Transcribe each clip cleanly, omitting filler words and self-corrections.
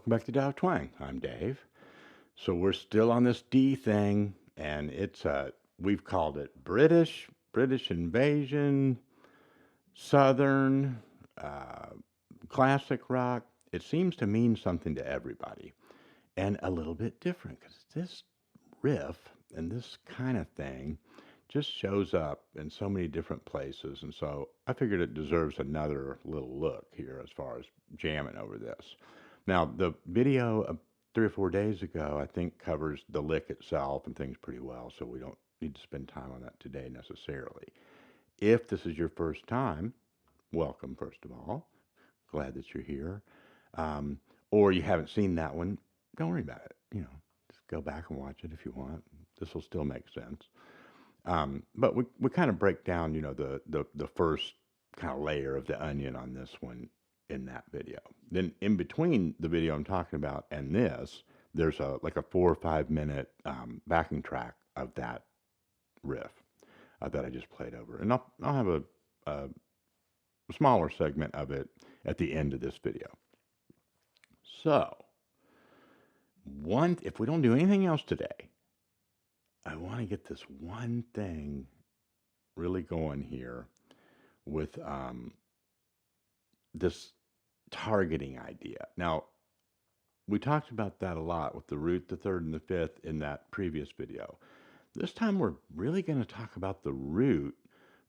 Welcome back to Tao of Twang. I'm Dave. So we're still on this D thing, and we've called it British invasion, Southern, uh, classic rock. It seems to mean something to everybody, and a little bit different because this riff and this kind of thing just shows up in so many different places, and so I figured it deserves another little look here as far as jamming over this. Now, the video 3 or 4 days ago, I think, covers the lick itself and things pretty well, so we don't need to spend time on that today necessarily. If this is your first time, welcome, first of all. Glad that you're here. Um, or you haven't seen that one, don't worry about it. Just go back and watch it if you want. This will still make sense. But we kind of break down, the first kind of layer of the onion on this one in that video. Then in between the video I'm talking about and this, there's like a 4 or 5 minute backing track of that riff that I just played over, and I'll have a smaller segment of it at the end of this video. So if we don't do anything else today, I want to get this one thing really going here with this targeting idea. Now, we talked about that a lot with the root, the third, and the fifth in that previous video. This time we're really going to talk about the root,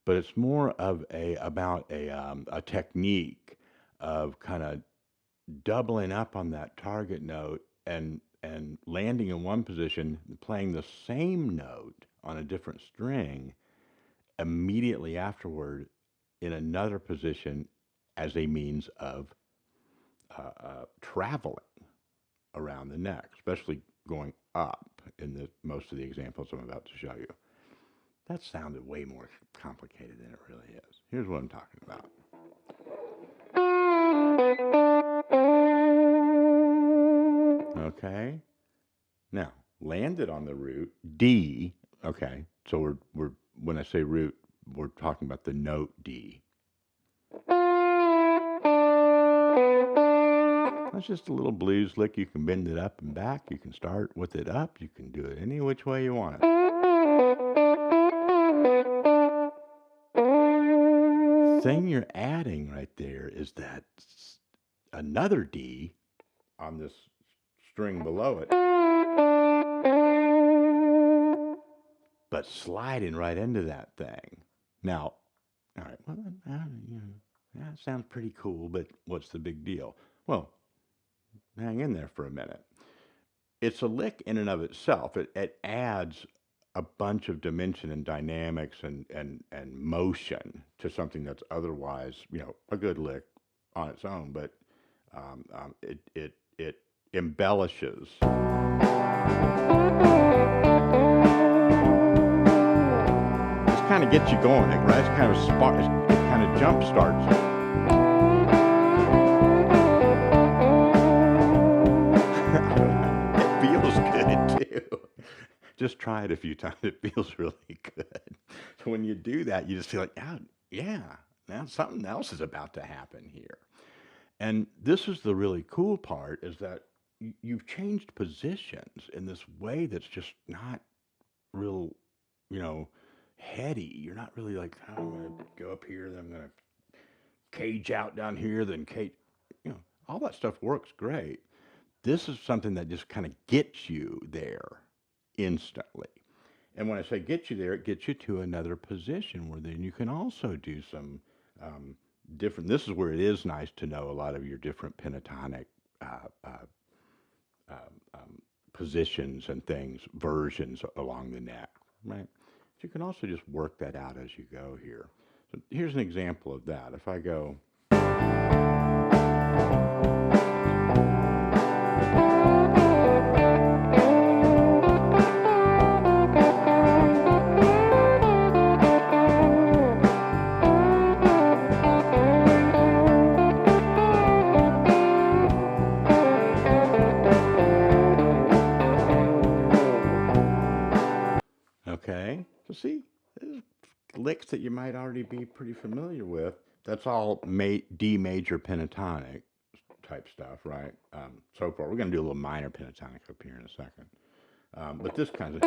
but it's more of about a technique of kind of doubling up on that target note and landing in one position, playing the same note on a different string immediately afterward in another position as a means of traveling around the neck, especially going up in most of the examples I'm about to show you. That sounded way more complicated than it really is. Here's what I'm talking about. Okay. Now, landed on the root D. Okay. So we're when I say root, we're talking about the note D. That's just a little blues lick. You can bend it up and back. You can start with it up. You can do it any which way you want it. Thing you're adding right there is that another D on this string below it, but sliding right into that thing. Now, all right, well, that sounds pretty cool, but what's the big deal? Well, hang in there for a minute. It's a lick in and of itself. It adds a bunch of dimension and dynamics and motion to something that's otherwise, a good lick on its own, but it embellishes. This kind of gets you going, right? It's kind of it kind of jump starts you. It feels good too. Just try it a few times. It feels really good. So when you do that, you just feel like, oh, yeah, now something else is about to happen here. And this is the really cool part, is that you've changed positions in this way that's just not real, heady. You're not really like, oh, I'm going to go up here, then I'm going to cage out down here, then cage. All that stuff works great. This is something that just kind of gets you there instantly. And when I say get you there, it gets you to another position where then you can also do some different. This is where it is nice to know a lot of your different pentatonic positions and things, versions along the neck, right? So you can also just work that out as you go here. So here's an example of that. If I go. Okay, so see, there's licks that you might already be pretty familiar with. That's all D major pentatonic type stuff, right? So far, we're going to do a little minor pentatonic up here in a second. But this kind of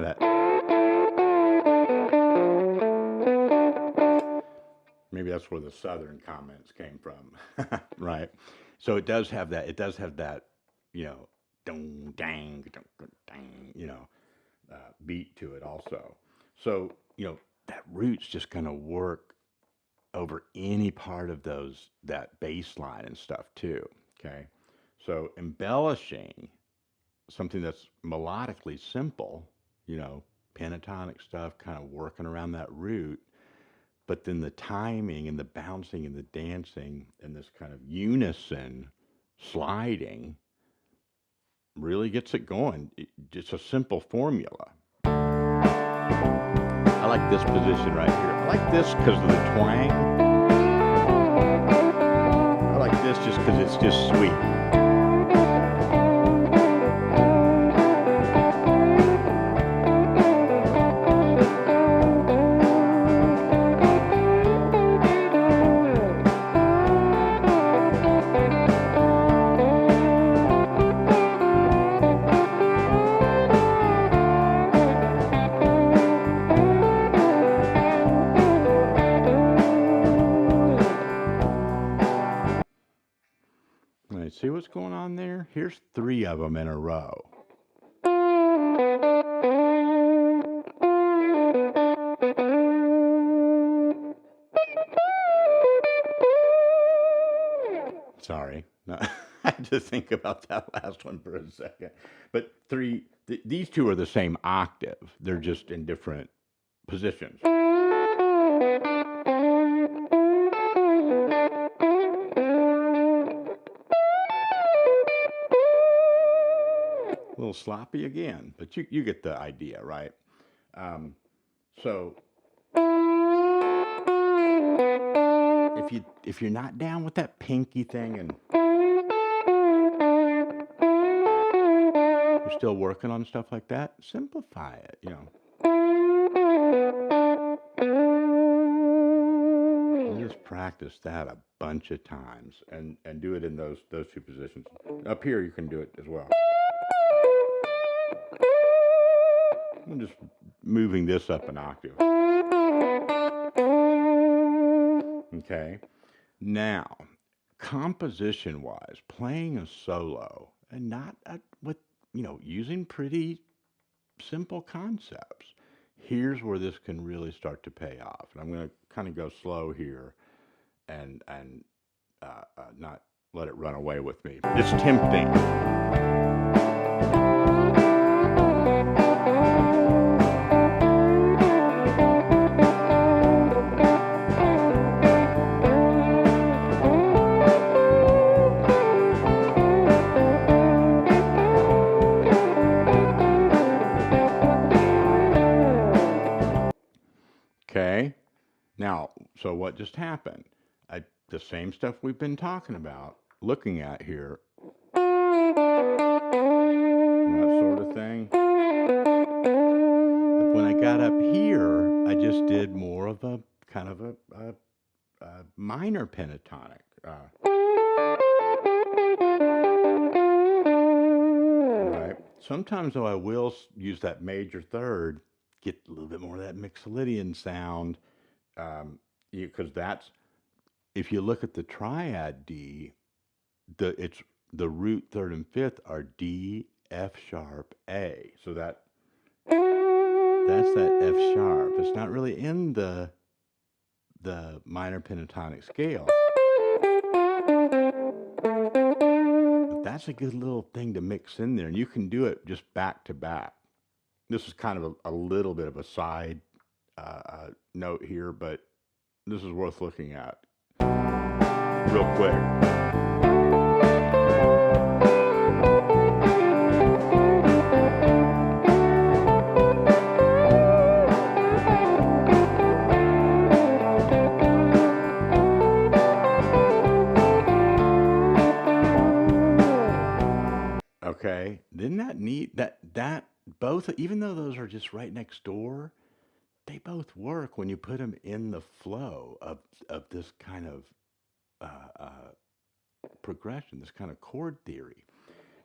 that. Maybe that's where the Southern comments came from, right? So it does have that. It does have that, you know, dong dang, dong, dang, you know, beat to it also. So that root's just going to work over any part of that bass line and stuff too. Okay, so embellishing something that's melodically simple, pentatonic stuff, kind of working around that root, but then the timing and the bouncing and the dancing and this kind of unison sliding really gets it going. Just a simple formula. I like this position right here. I like this because of the twang. I like this just because it's just sweet. See what's going on there? Here's 3 of them in a row. Sorry, no, I had to think about that last one for a second. But these 2 are the same octave. They're just in different positions. A little sloppy again, but you get the idea, right? So if you're not down with that pinky thing and you're still working on stuff like that, simplify it, Just practice that a bunch of times and do it in those 2 positions. Up here you can do it as well. I'm just moving this up an octave. Okay. Now, composition-wise, playing a solo and not with, using pretty simple concepts. Here's where this can really start to pay off. And I'm going to kind of go slow here and not let it run away with me. It's tempting. Okay, now, so what just happened? The same stuff we've been talking about, looking at here, that sort of thing. But when I got up here, I just did more of a kind of a minor pentatonic. Right. Sometimes, though, I will use that major third, get a little bit more of that Mixolydian sound, because that's, if you look at the triad D, it's the root, 3rd and 5th are D, F sharp, A. So that's that F sharp. It's not really in the minor pentatonic scale. But that's a good little thing to mix in there, and you can do it just back to back. This is kind of a little bit of a side note here, but this is worth looking at real quick. Okay, isn't that neat? That both, even though those are just right next door, they both work when you put them in the flow of this kind of progression, this kind of chord theory.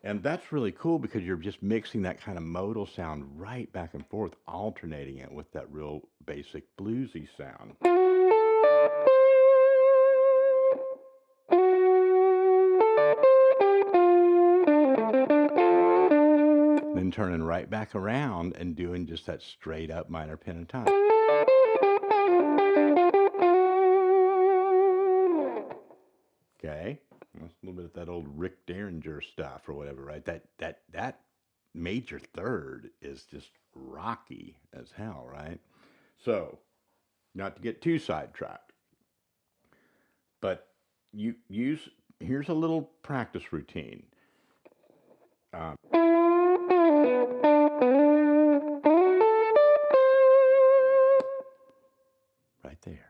And that's really cool because you're just mixing that kind of modal sound right back and forth, alternating it with that real basic bluesy sound. Then turning right back around and doing just that straight up minor pentatonic. Okay, that's a little bit of that old Rick Derringer stuff or whatever, right? That major third is just rocky as hell, right? So, not to get too sidetracked, but you use here's a little practice routine. Um, right there.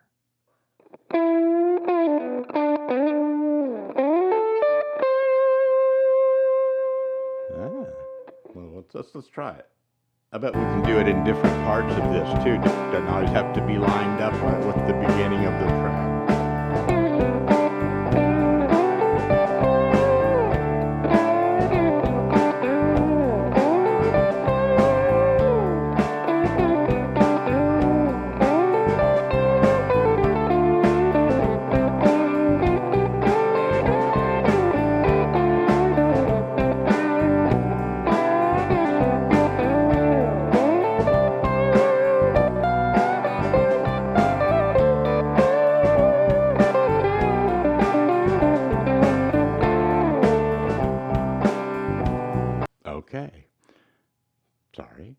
Ah, well, let's try it. I bet we can do it in different parts of this too. Doesn't always have to be lined up with the beginning of the track. Okay. Sorry.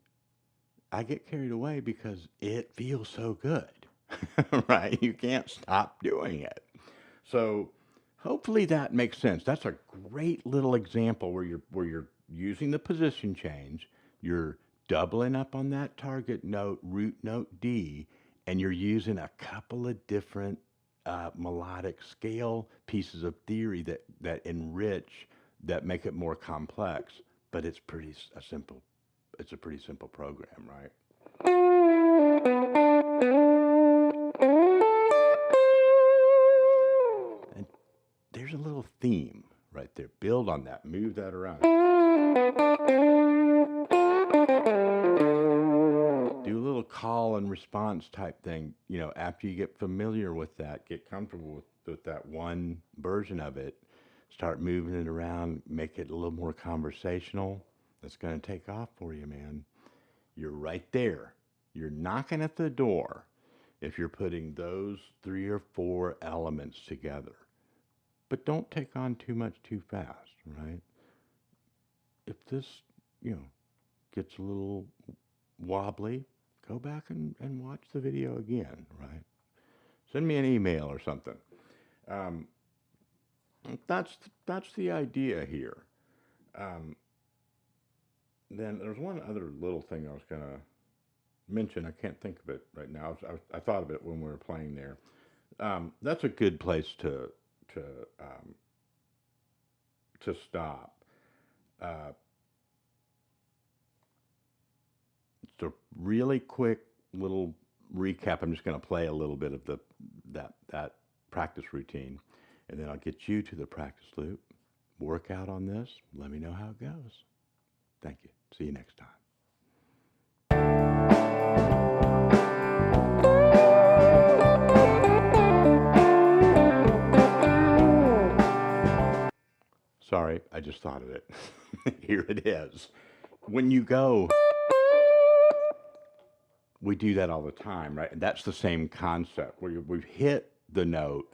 I get carried away because it feels so good. Right? You can't stop doing it. So hopefully that makes sense. That's a great little example where you're using the position change, you're doubling up on that target note, root note D, and you're using a couple of different melodic scale pieces of theory that enrich, that make it more complex. But it's a simple, it's a pretty simple program, right? And there's a little theme right there. Build on that, move that around. Do a little call and response type thing. You know, after you get familiar with that, get comfortable with that one version of it, start moving it around, make it a little more conversational. That's going to take off for you, man. You're right there. You're knocking at the door if you're putting those 3 or 4 elements together. But don't take on too much too fast, right? If this, you know, gets a little wobbly, go back and watch the video again, right? Send me an email or something. Um, that's the idea here. Um, then there's one other little thing I was going to mention. I can't think of it right now. I thought of it when we were playing there. That's a good place to um, to stop. Uh, it's a really quick little recap. I'm just going to play a little bit of that practice routine, and then I'll get you to the practice loop. Work out on this. Let me know how it goes. Thank you. See you next time. Sorry, I just thought of it. Here it is. When you go, we do that all the time, right? And that's the same concept where we've hit the note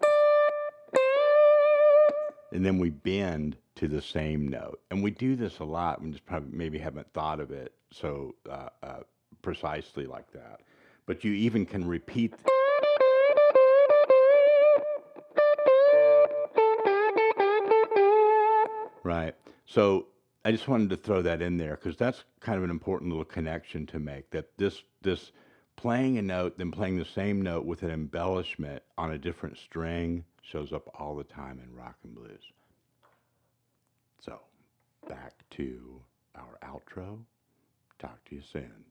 and then we bend to the same note. And we do this a lot. We just probably maybe haven't thought of it so precisely like that. But you even can repeat. Right. So I just wanted to throw that in there because that's kind of an important little connection to make. That this playing a note, then playing the same note with an embellishment on a different string shows up all the time in rock and blues. So back to our outro. Talk to you soon.